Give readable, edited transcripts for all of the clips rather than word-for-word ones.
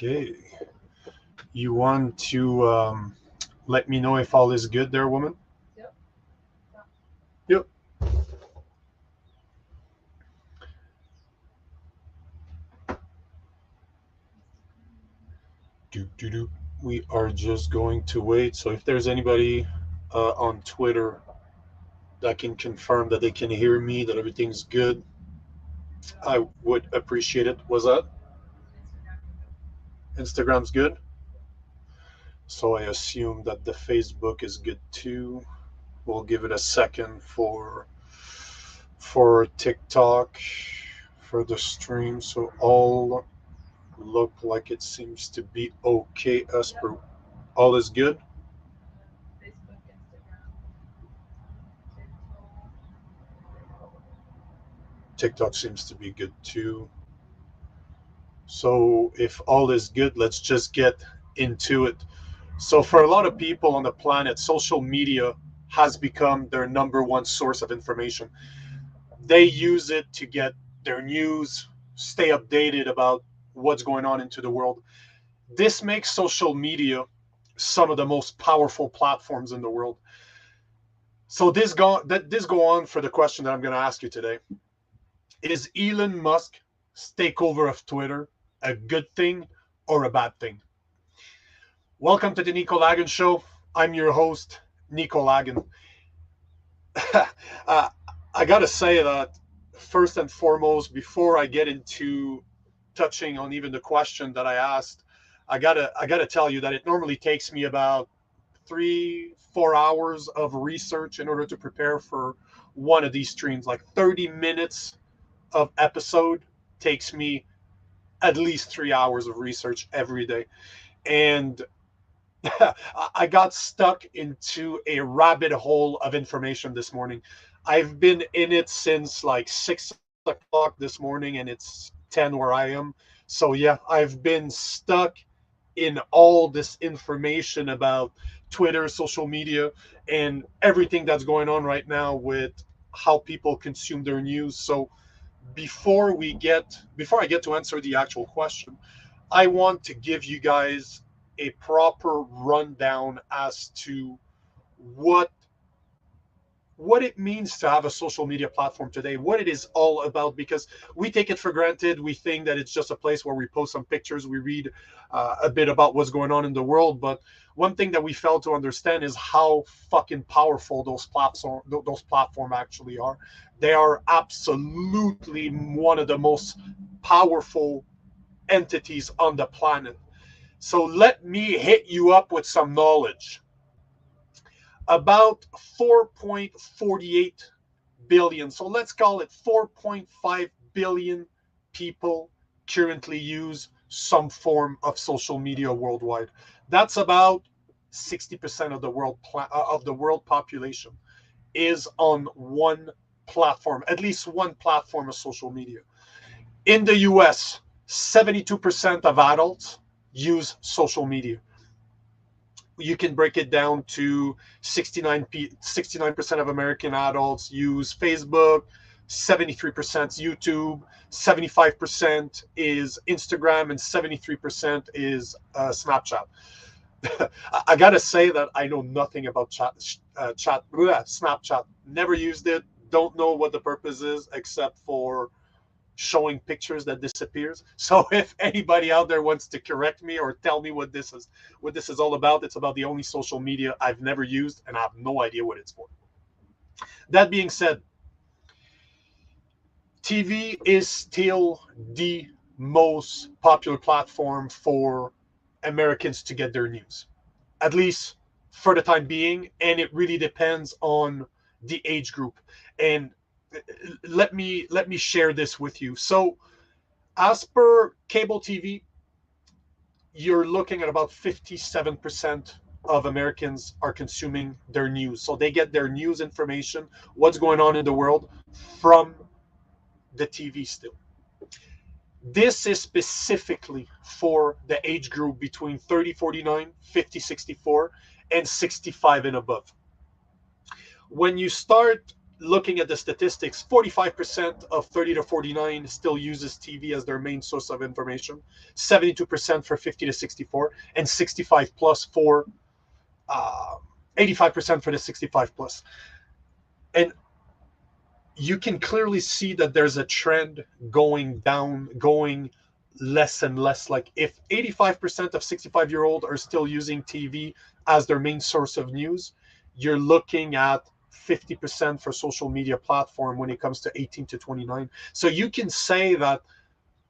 Okay. You want to let me know if all is good there, woman? Yep. Yep. Do. We are just going to wait. So if there's anybody on Twitter that can confirm that they can hear me, that everything's good, I would appreciate it. Was that? Instagram is good. Instagram's good? So I assume that the Facebook is good too. We'll give it a second for TikTok, for the stream. So all look like it seems to be okay as Yep. per all is good. Facebook, Instagram, TikTok. TikTok seems to be good too. So if all is good, let's just get into it. So for a lot of people on the planet, social media has become their number one source of information. They use it to get their news, stay updated about what's going on into the world. This makes social media some of the most powerful platforms in the world. So this go on for the question that I'm going to ask you today. Is Elon Musk's takeover of Twitter a good thing or a bad thing? Welcome to the Nico Lagan Show. I'm your host, Nico Lagan. uh, I got to say that first and foremost, before I get into touching on even the question that I asked, I gotta tell you that it normally takes me about 3-4 hours of research in order to prepare for one of these streams. Like 30 minutes of episode takes me at least 3 hours of research every day. And I got stuck into a rabbit hole of information this morning. I've been in it since like 6 o'clock this morning, and it's 10 where I am. So yeah, I've been stuck in all this information about Twitter, social media, and everything that's going on right now with how people consume their news. So before I get to answer the actual question, I want to give you guys a proper rundown as to what what it means to have a social media platform today, what it is all about, because we take it for granted. We think that it's just a place where we post some pictures, we read a bit about what's going on in the world. But one thing that we fail to understand is how fucking powerful those platforms actually are. They are absolutely one of the most powerful entities on the planet. So let me hit you up with some knowledge. About 4.48 billion, so let's call it 4.5 billion people currently use some form of social media worldwide. That's about 60% of the world population is on one platform, at least one platform of social media. In the US, 72% of adults use social media. You can break it down to 69% of American adults use Facebook, 73% YouTube, 75% is Instagram, and 73% is Snapchat. I gotta say that I know nothing about Snapchat. Never used it. Don't know what the purpose is except for showing pictures that disappears. So if anybody out there wants to correct me or tell me what this is all about, it's about the only social media I've never used, and I have no idea what it's for. That being said, TV is still the most popular platform for Americans to get their news, at least for the time being, and it really depends on the age group. And let me share this with you. So as per cable TV, you're looking at about 57% of Americans are consuming their news. So they get their news information, what's going on in the world, from the TV still. This is specifically for the age group between 30-49, 50-64, and 65 and above. When you start looking at the statistics, 45% of 30 to 49 still uses TV as their main source of information, 72% for 50 to 64, and 65 plus for uh, 85% for the 65 plus. And you can clearly see that there's a trend going down, going less and less. Like if 85% of 65-year-old are still using TV as their main source of news, you're looking at 50% for social media platform when it comes to 18 to 29. So you can say that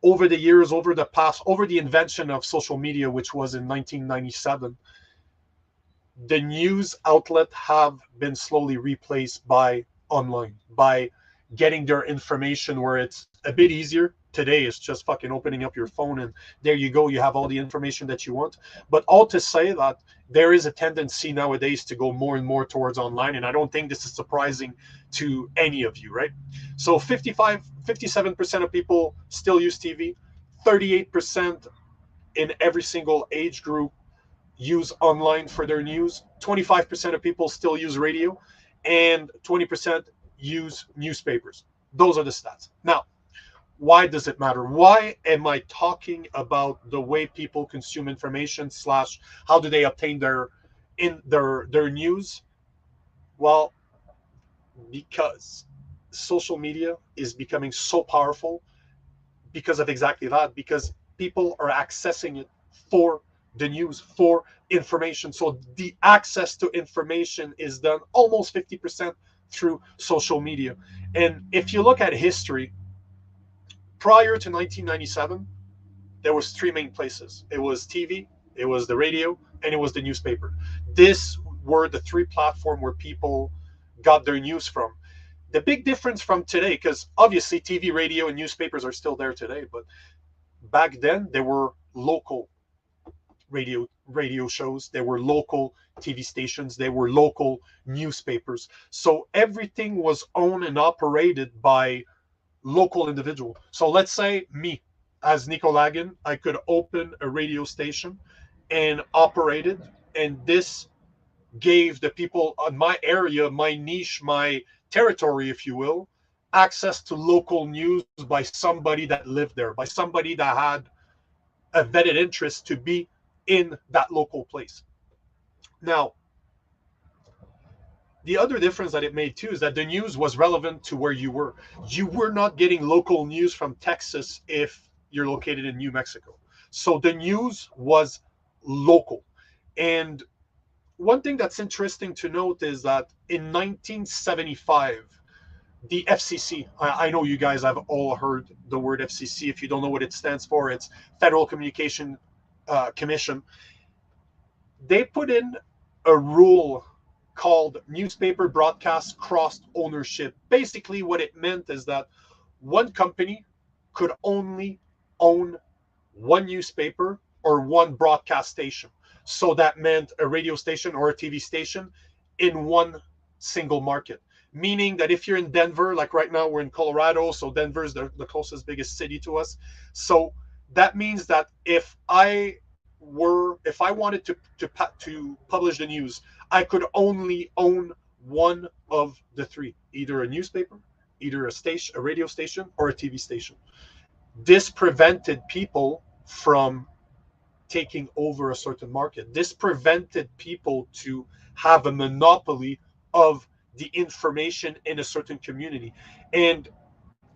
over the years, over the past, over the invention of social media, which was in 1997, the news outlet have been slowly replaced by online, by getting their information where it's a bit easier. Today it's just fucking opening up your phone and there you go, you have all the information that you want. But all to say that there is a tendency nowadays to go more and more towards online, and I don't think this is surprising to any of you, right? So 57% of people still use TV, 38% in every single age group use online for their news. 25% of people still use radio, and 20% use newspapers. Those are the stats. Now, why does it matter? Why am I talking about the way people consume information slash how do they obtain their news? Well, because social media is becoming so powerful because of exactly that, because people are accessing it for the news, for information. So the access to information is done almost 50% through social media. And if you look at history, prior to 1997, there was three main places. It was TV, it was the radio, and it was the newspaper. This were the three platforms where people got their news from. The big difference from today, because obviously TV, radio, and newspapers are still there today, but back then there were local radio shows, there were local TV stations, there were local newspapers. So everything was owned and operated by local individual. So let's say me as Nico Lagan, I could open a radio station and operate it, and this gave the people on my area, my niche, my territory, if you will, access to local news by somebody that lived there, by somebody that had a vetted interest to be in that local place. Now, the other difference that it made too is that the news was relevant to where you were. You were not getting local news from Texas if you're located in New Mexico. So the news was local. And one thing that's interesting to note is that in 1975, the FCC, I know you guys have all heard the word FCC. If you don't know what it stands for, it's Federal Communication Commission. They put in a rule called newspaper broadcast cross ownership. Basically, what it meant is that one company could only own one newspaper or one broadcast station. So that meant a radio station or a TV station in one single market. Meaning that if you're in Denver, like right now we're in Colorado, so Denver is the closest biggest city to us. So that means that if I wanted to publish the news, I could only own one of the three, either a newspaper, either a radio station, or a TV station. This prevented people from taking over a certain market. This prevented people to have a monopoly of the information in a certain community. And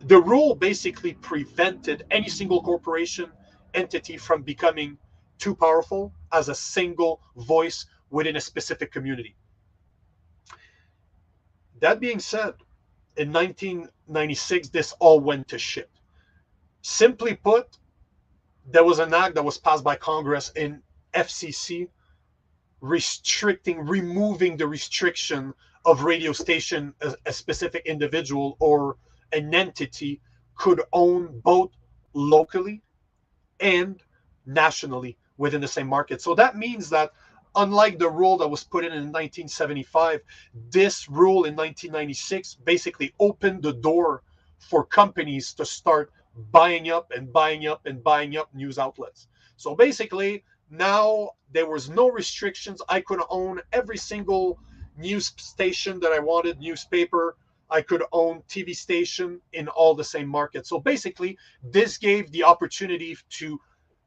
the rule basically prevented any single corporation entity from becoming too powerful as a single voice within a specific community. That being said, in 1996, this all went to shit. Simply put, there was an act that was passed by Congress in FCC removing the restriction of radio station a specific individual or an entity could own both locally and nationally within the same market. So that means that unlike the rule that was put in 1975, this rule in 1996 basically opened the door for companies to start buying up and buying up and buying up news outlets. So basically, now there was no restrictions. I could own every single news station that I wanted, newspaper, I could own TV station in all the same market. So basically, this gave the opportunity to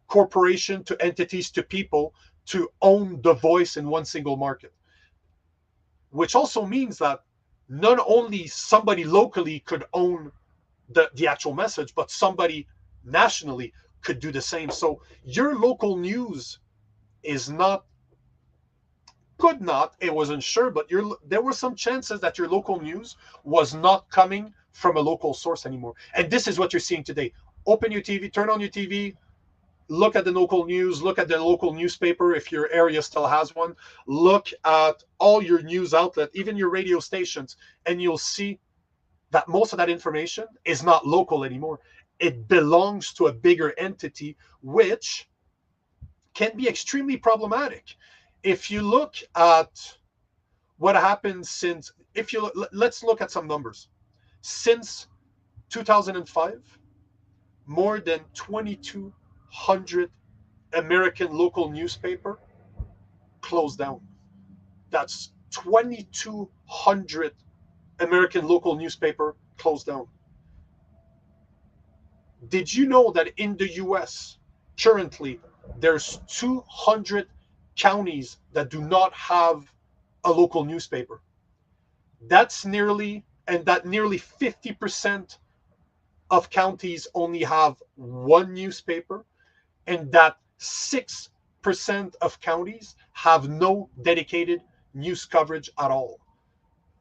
corporation, to entities, to people to own the voice in one single market, which also means that not only somebody locally could own the actual message, but somebody nationally could do the same. So your local news is not, could not, it wasn't sure, but there were some chances that your local news was not coming from a local source anymore. And this is what you're seeing today. Open your TV, turn on your TV, look at the local news, look at the local newspaper if your area still has one, look at all your news outlet, even your radio stations, and you'll see that most of that information is not local anymore. It belongs to a bigger entity, which can be extremely problematic. If you look at what happened since, if you let's look at some numbers. Since 2005, more than 2,200 American local newspaper closed down. That's 2,200 American local newspaper closed down. Did you know that in the US, currently, there's 200 counties that do not have a local newspaper? That's nearly, and that nearly 50% of counties only have one newspaper, and that 6% of counties have no dedicated news coverage at all.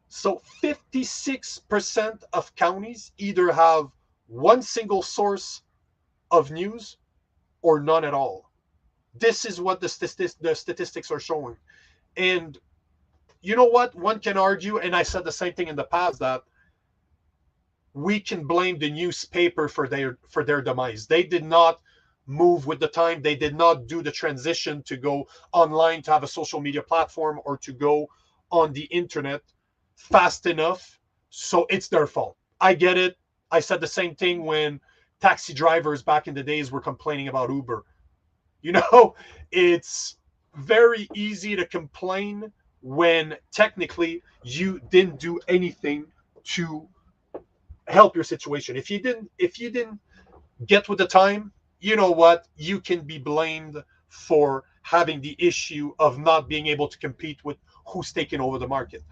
So 56% of counties either have one single source of news or none at all. This is what the statistics are showing. And you know what? One can argue, and I said the same thing in the past, that we can blame the newspaper for their demise. They did not move with the time. They did not do the transition to go online, to have a social media platform, or to go on the internet fast enough. So it's their fault. I get it. I said the same thing when taxi drivers back in the days were complaining about Uber. You know, it's very easy to complain when technically you didn't do anything to help your situation. If you didn't get with the time, you know what? You can be blamed for having the issue of not being able to compete with who's taking over the market.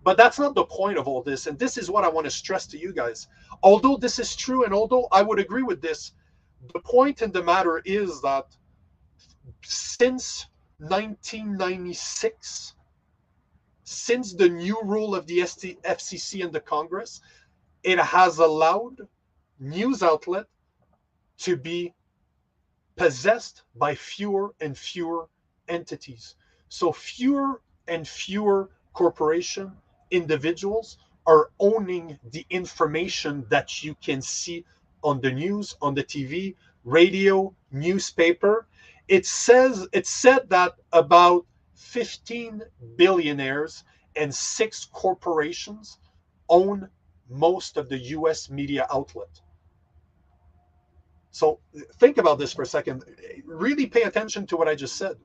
But that's not the point of all this. And this is what I want to stress to you guys. Although this is true, and although I would agree with this, the point in the matter is that since 1996, since the new rule of the FCC and the Congress, it has allowed news outlet to be possessed by fewer and fewer entities. So fewer and fewer corporation individuals are owning the information that you can see on the news, on the TV, radio, newspaper. It said that about 15 billionaires and 6 corporations own most of the US media outlet. So think about this for a second. Really pay attention to what I just said.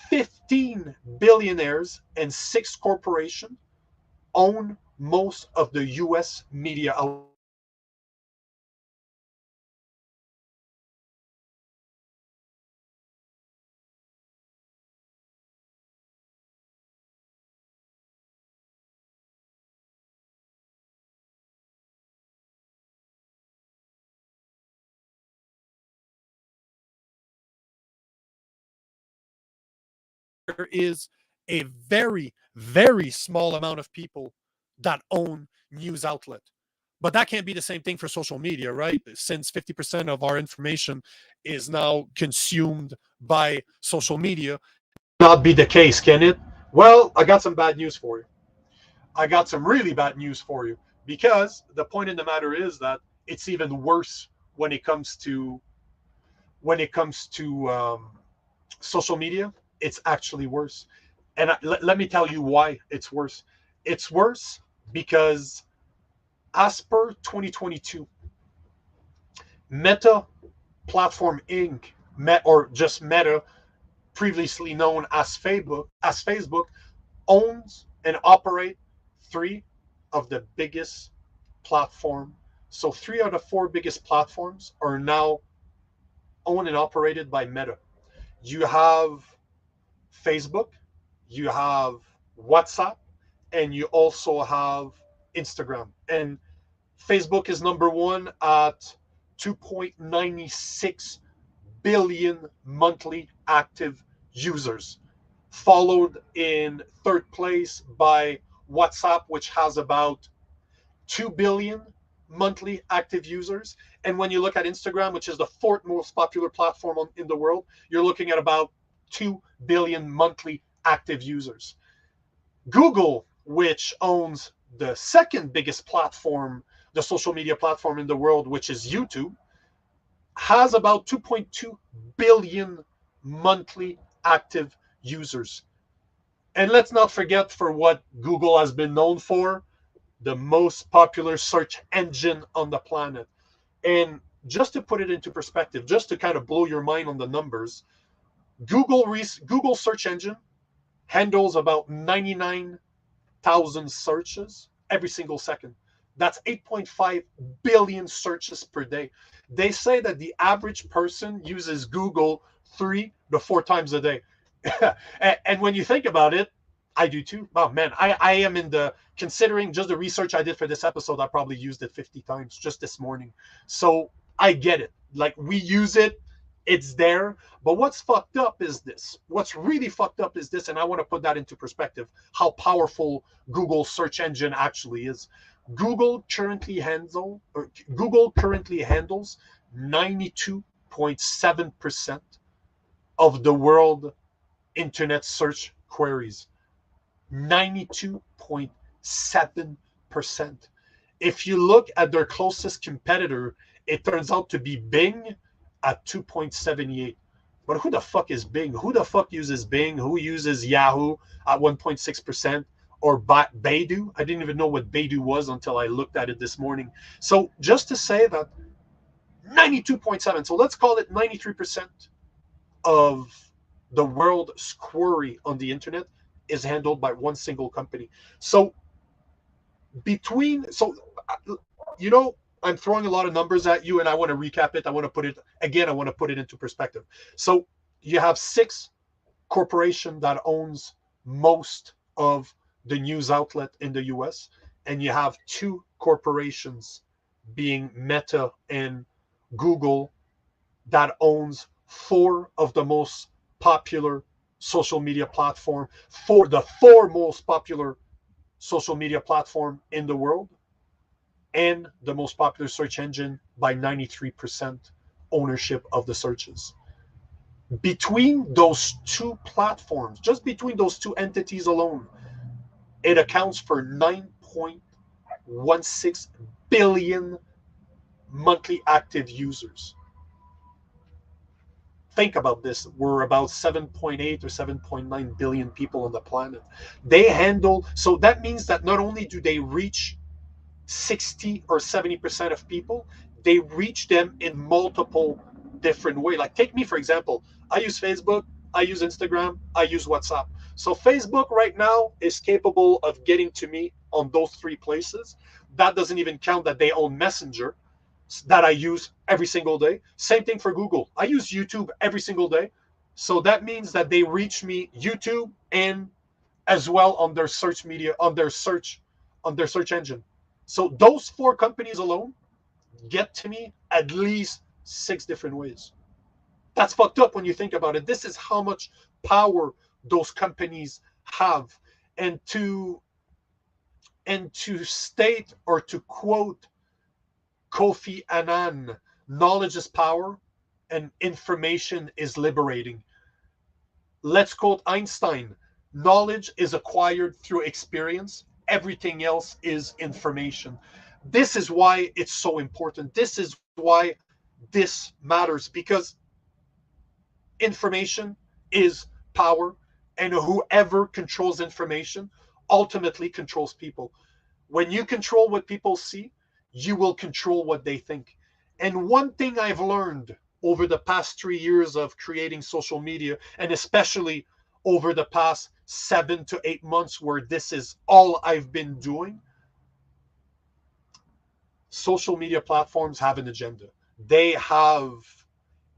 15 billionaires and 6 corporations own most of the US media outlet. There is a very, very small amount of people that own news outlet. But that can't be the same thing for social media, right? Since 50% of our information is now consumed by social media. Not be the case, can it? Well, I got some bad news for you. I got some really bad news for you, because the point in the matter is that it's even worse when it comes to when it comes to social media. It's actually worse, and let me tell you why it's worse. It's worse because, as per 2022, Meta Platform Inc., or just Meta, previously known as Facebook, owns and operate three of the biggest platform. So 3 out of 4 biggest platforms are now owned and operated by Meta. You have Facebook, you have WhatsApp, and you also have Instagram. And Facebook is number one at 2.96 billion monthly active users, followed in third place by WhatsApp, which has about 2 billion monthly active users. And when you look at Instagram, which is the fourth most popular platform in the world, you're looking at about 2 billion monthly active users. Google, which owns the second biggest platform, the social media platform in the world, which is YouTube, has about 2.2 billion monthly active users. And let's not forget for what Google has been known for, the most popular search engine on the planet. And just to put it into perspective, just to kind of blow your mind on the numbers, Google search engine handles about 99,000 searches every single second. That's 8.5 billion searches per day. They say that the average person uses Google 3 to 4 times a day. And when you think about it, I do too. Oh man, I am in the, considering just the research I did for this episode, I probably used it 50 times just this morning. So I get it. Like, we use it, it's there. But what's fucked up is this. What's really fucked up is this, and I want to put that into perspective, how powerful Google search engine actually is. Google currently handles 92.7% of the world internet search queries. 92.7%. If you look at their closest competitor, it turns out to be Bing at 2.78. But who the fuck is Bing? Who the fuck uses Bing? Who uses Yahoo at 1.6%? Or Baidu? I didn't even know what Baidu was until I looked at it this morning. So just to say that 92.7, so let's call it 93% of the world's query on the internet is handled by one single company. So you know, I'm throwing a lot of numbers at you, and I want to recap it. I want to put it into perspective. So you have 6 corporation that owns most of the news outlet in the US, and you have 2 corporations, being Meta and Google, that owns 4 of the most popular social media platform, for the 4 most popular social media platform in the world, and the most popular search engine by 93% ownership of the searches. Between those 2 platforms, just between those 2 entities alone, it accounts for 9.16 billion monthly active users. Think about this. We're about 7.8 or 7.9 billion people on the planet. They handle, so that means that not only do they reach 60 or 70% of people, they reach them in multiple different ways. Like, take me for example. I use Facebook, I use Instagram, I use WhatsApp. So Facebook right now is capable of getting to me on those 3 places. That doesn't even count that they own Messenger, that I use every single day. Same thing for Google. I use YouTube every single day. So that means that they reach me YouTube and as well on their search media, on their search engine. So those 4 companies alone get to me at least 6 different ways. That's fucked up when you think about it. This is how much power those companies have. And to state, or to quote Kofi Annan, knowledge is power and information is liberating. Let's quote Einstein, knowledge is acquired through experience. Everything else is information. This is why it's so important. This is why this matters, because information is power, and whoever controls information ultimately controls people. When you control what people see, you will control what they think. And one thing I've learned over the past 3 years of creating social media, and especially over the past 7 to 8 months, where this is all I've been doing, social media platforms have an agenda. They have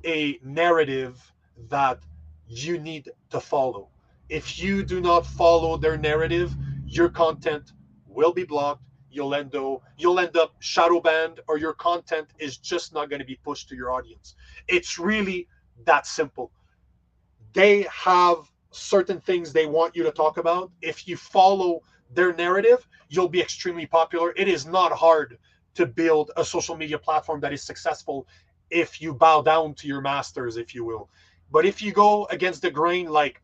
a narrative that you need to follow. If you do not follow their narrative, your content will be blocked. You'll end up shadow banned, or your content is just not going to be pushed to your audience. It's really that simple. They have certain things they want you to talk about. If you follow their narrative, you'll be extremely popular. It is not hard to build a social media platform that is successful if you bow down to your masters, if you will. But if you go against the grain, like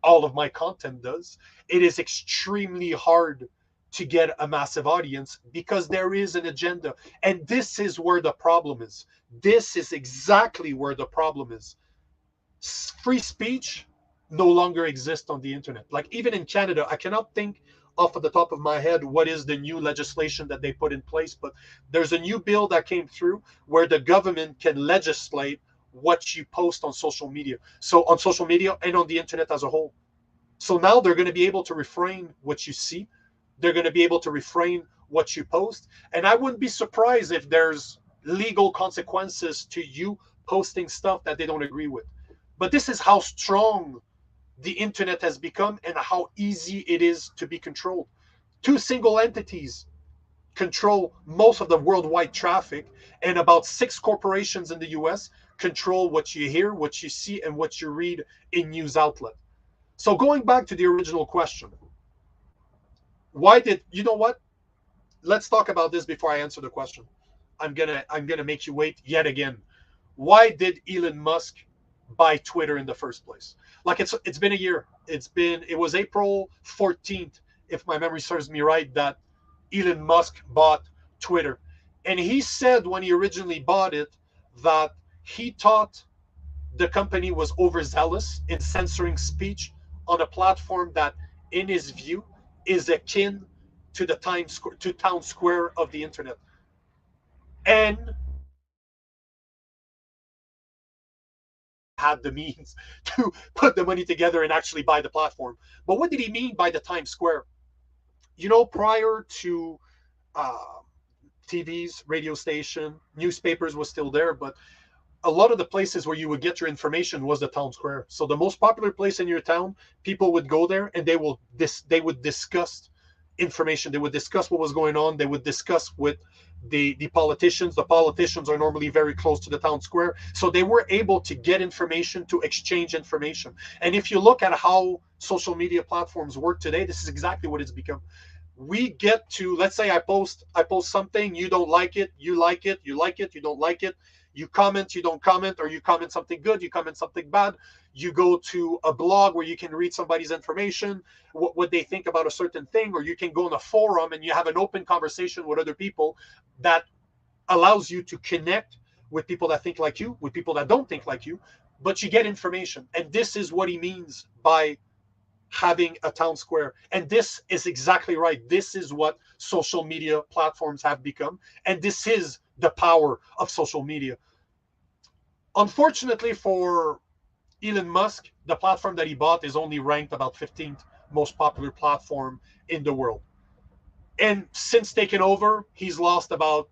all of my content does, it is extremely hard to get a massive audience because there is an agenda. And this is where the problem is. This is exactly where the problem is. Free speech no longer exists on the internet. Like even in Canada, I cannot think off of the top of my head what is the new legislation that they put in place, but there's a new bill that came through where the government can legislate what you post on social media. So on social media and on the internet as a whole. So now they're going to be able to refrain what you see. They're going to be able to refrain what you post. And I wouldn't be surprised if there's legal consequences to you posting stuff that they don't agree with. But this is how strong the internet has become and how easy it is to be controlled. Two single entities control most of the worldwide traffic, and about six corporations in the US control what you hear, what you see, and what you read in news outlet. So going back to the original question, why did you know what? Let's talk about this before I answer the question. I'm gonna make you wait yet again. Why did Elon Musk buy Twitter in the first place? Like it's been a year. It was April 14th, if my memory serves me right, that Elon Musk bought Twitter. And he said when he originally bought it that he thought the company was overzealous in censoring speech on a platform that, in his view, is akin to the town square of the internet. And had the means to put the money together and actually buy the platform. But what did he mean by the Times Square? Prior to uh, TVs, radio station, newspapers was still there, but a lot of the places where you would get your information was the town square. So the most popular place in your town, people would go there and they would discuss information. They would discuss what was going on. They would discuss with the politicians. The politicians are normally very close to the town square, so they were able to get information, to exchange information. And if you look at how social media platforms work today, this is exactly what it's become. We get to, let's say I post something, you don't like it, you like it, you like it, you don't like it, you comment, you don't comment, or you comment something good, you comment something bad. You go to a blog where you can read somebody's information, what they think about a certain thing, or you can go in a forum and you have an open conversation with other people that allows you to connect with people that think like you, with people that don't think like you, but you get information. And this is what he means by having a town square. And this is exactly right. This is what social media platforms have become. And this is the power of social media. Unfortunately for Elon Musk, the platform that he bought is only ranked about 15th most popular platform in the world. And since taking over, he's lost about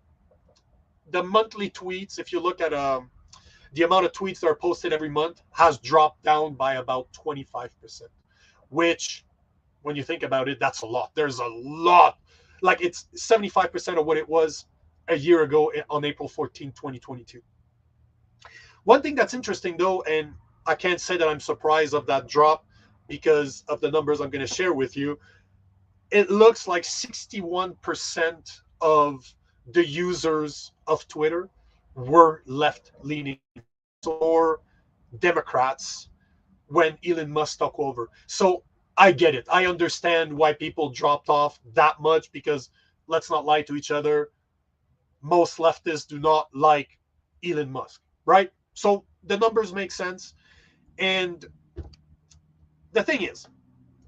the monthly tweets. If you look at the amount of tweets that are posted every month, has dropped down by about 25%, which when you think about it, that's a lot. There's a lot. Like it's 75% of what it was a year ago on April 14, 2022. One thing that's interesting though, and I can't say that I'm surprised of that drop because of the numbers I'm going to share with you, it looks like 61% of the users of Twitter were left leaning, or Democrats, when Elon Musk took over. So I get it. I understand why people dropped off that much because let's not lie to each other. Most leftists do not like Elon Musk, right? So the numbers make sense. And the thing is,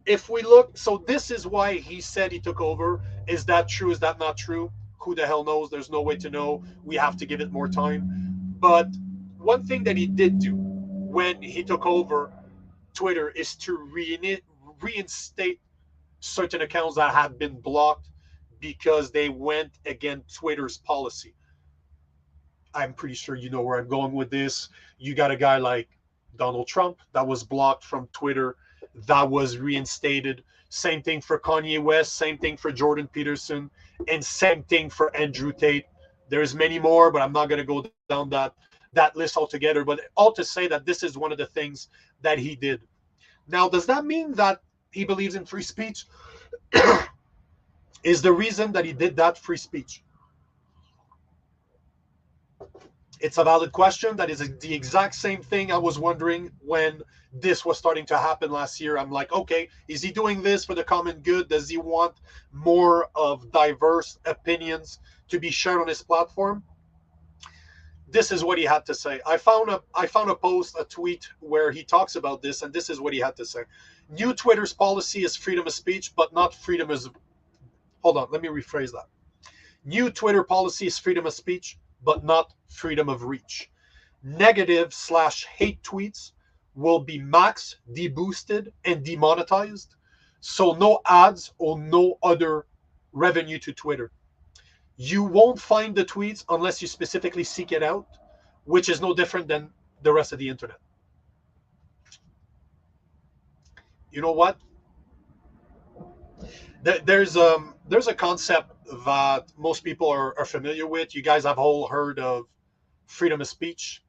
if we look, so this is why he said he took over. Is that true? Is that not true? Who the hell knows? There's no way to know. We have to give it more time. But one thing that he did do when he took over Twitter is to reinstate certain accounts that have been blocked because they went against Twitter's policy. I'm pretty sure you know where I'm going with this. You got a guy like Donald Trump that was blocked from Twitter, that was reinstated. Same thing for Kanye West, same thing for Jordan Peterson, and same thing for Andrew Tate. There's many more, but I'm not going to go down that list altogether. But all to say that this is one of the things that he did. Now, does that mean that he believes in free speech? Is the reason that he did that free speech? It's a valid question. That is the exact same thing I was wondering when this was starting to happen last year. I'm like, okay, is he doing this for the common good? Does he want more of diverse opinions to be shared on his platform? This is what he had to say. I found a post, a tweet where he talks about this, and this is what he had to say. New Twitter's policy is freedom of speech, but not freedom of. Hold on, let me rephrase that. New Twitter policy is freedom of speech, but not freedom of reach. Negative/hate tweets will be max deboosted and demonetized. So no ads or no other revenue to Twitter. You won't find the tweets unless you specifically seek it out, which is no different than the rest of the internet. You know what? There's a concept that most people are familiar with. You guys have all heard of freedom of speech.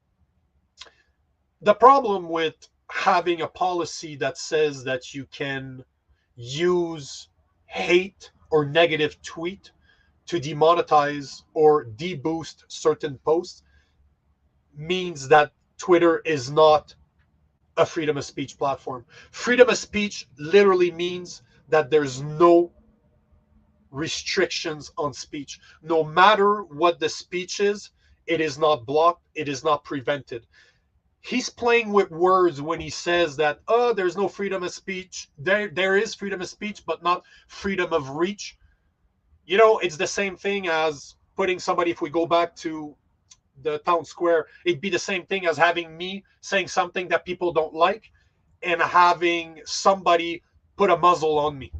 The problem with having a policy that says that you can use hate or negative tweet to demonetize or deboost certain posts means that Twitter is not a freedom of speech platform. Freedom of speech literally means that there's no restrictions on speech. No matter what the speech is, it is not blocked, it is not prevented. He's playing with words when he says that, oh, there's no freedom of speech. There is freedom of speech, but not freedom of reach. You know, it's the same thing as putting somebody, if we go back to the town square, it'd be the same thing as having me saying something that people don't like and having somebody put a muzzle on me.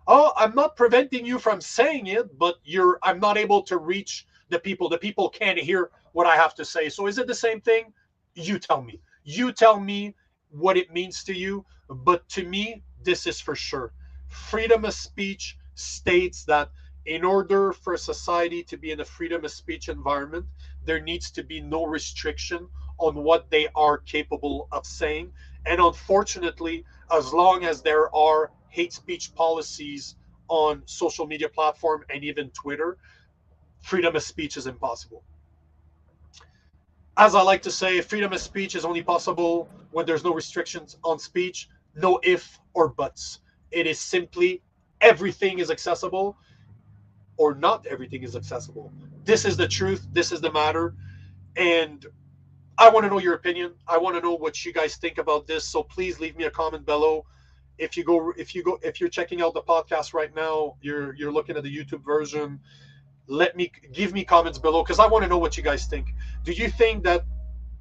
Oh, I'm not preventing you from saying it, but I'm not able to reach the people. The people can't hear what I have to say. So is it the same thing? You tell me. You tell me what it means to you. But to me, this is for sure. Freedom of speech states that in order for society to be in a freedom of speech environment, there needs to be no restriction on what they are capable of saying. And unfortunately, as long as there are hate speech policies on social media platform and even Twitter, freedom of speech is impossible. As I like to say, freedom of speech is only possible when there's no restrictions on speech, no if or buts. It is simply everything is accessible or not everything is accessible. This is the truth. This is the matter. And I want to know your opinion. I want to know what you guys think about this. So please leave me a comment below. If you're checking out the podcast right now, you're looking at the YouTube version, give me comments below because I want to know what you guys think. Do you think that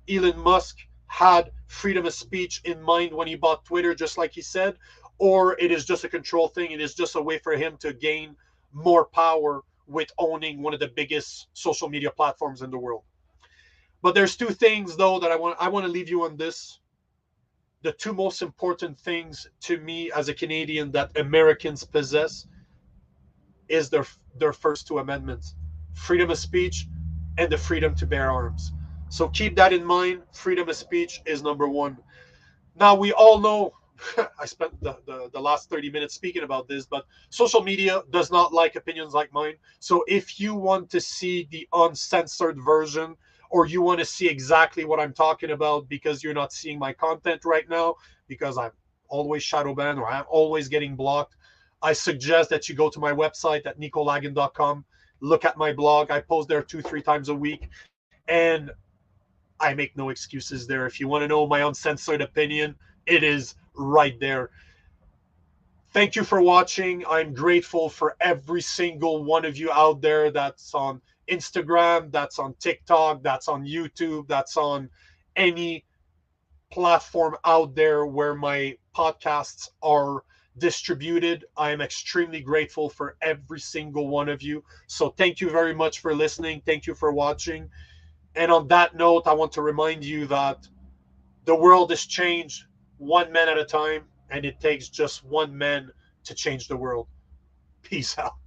Elon Musk had freedom of speech in mind when he bought Twitter, just like he said, or it is just a control thing? It is just a way for him to gain more power with owning one of the biggest social media platforms in the world. But there's two things though that I want to leave you on this. The two most important things to me as a Canadian that Americans possess is their first two amendments: freedom of speech and the freedom to bear arms. So keep that in mind. Freedom of speech is number one. Now we all know I spent the last 30 minutes speaking about this, but social media does not like opinions like mine. So if you want to see the uncensored version, or you want to see exactly what I'm talking about because you're not seeing my content right now, because I'm always shadow banned or I'm always getting blocked, I suggest that you go to my website at nicolagan.com, look at my blog. I post there 2-3 times a week, and I make no excuses there. If you want to know my uncensored opinion, it is right there. Thank you for watching. I'm grateful for every single one of you out there that's on Instagram, that's on TikTok, that's on YouTube, that's on any platform out there where my podcasts are distributed. I am extremely grateful for every single one of you. So thank you very much for listening. Thank you for watching. And on that note, I want to remind you that the world is changed one man at a time, and it takes just one man to change the world. Peace out.